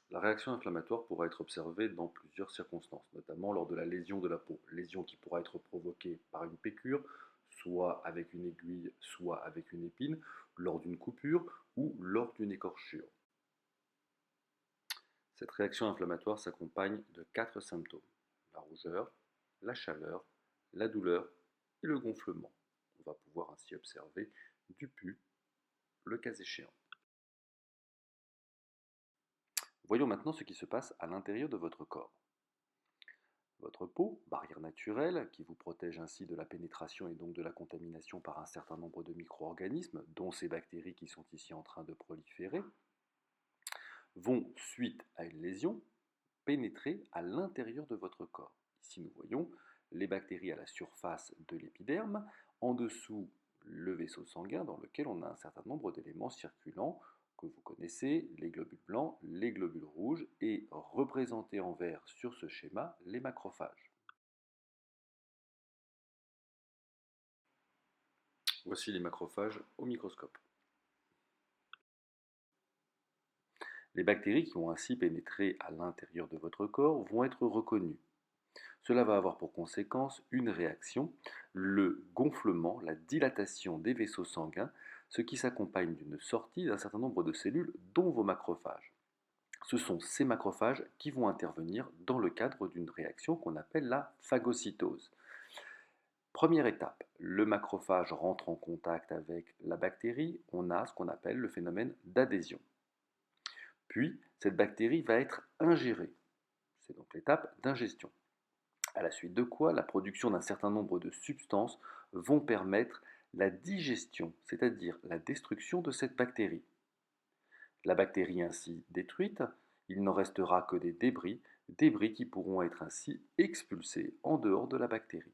La réaction inflammatoire pourra être observée dans plusieurs circonstances, notamment lors de la lésion de la peau. Lésion qui pourra être provoquée par une piqûre, soit avec une aiguille, soit avec une épine, lors d'une coupure ou lors d'une écorchure. Cette réaction inflammatoire s'accompagne de 4 symptômes: la rougeur, la chaleur, la douleur et le gonflement. On va pouvoir ainsi observer du pus, le cas échéant. Voyons maintenant ce qui se passe à l'intérieur de votre corps. Votre peau, barrière naturelle, qui vous protège ainsi de la pénétration et donc de la contamination par un certain nombre de micro-organismes, dont ces bactéries qui sont ici en train de proliférer, vont, suite à une lésion, pénétrer à l'intérieur de votre corps. Ici, nous voyons les bactéries à la surface de l'épiderme, en dessous le vaisseau sanguin dans lequel on a un certain nombre d'éléments circulants que vous connaissez, les globules blancs, les globules rouges, et représentés en vert sur ce schéma, les macrophages. Voici les macrophages au microscope. Les bactéries qui ont ainsi pénétré à l'intérieur de votre corps vont être reconnues. Cela va avoir pour conséquence une réaction, le gonflement, la dilatation des vaisseaux sanguins, ce qui s'accompagne d'une sortie d'un certain nombre de cellules, dont vos macrophages. Ce sont ces macrophages qui vont intervenir dans le cadre d'une réaction qu'on appelle la phagocytose. Première étape, le macrophage rentre en contact avec la bactérie, on a ce qu'on appelle le phénomène d'adhésion. Puis, cette bactérie va être ingérée, c'est donc l'étape d'ingestion. À la suite de quoi, la production d'un certain nombre de substances vont permettre la digestion, c'est-à-dire la destruction de cette bactérie. La bactérie ainsi détruite, il n'en restera que des débris, débris qui pourront être ainsi expulsés en dehors de la bactérie.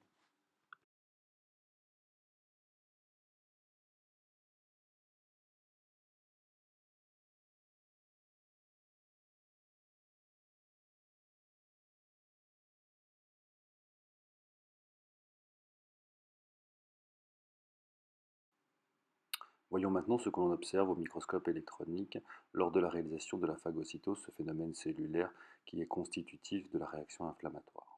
Voyons maintenant ce que l'on observe au microscope électronique lors de la réalisation de la phagocytose, ce phénomène cellulaire qui est constitutif de la réaction inflammatoire.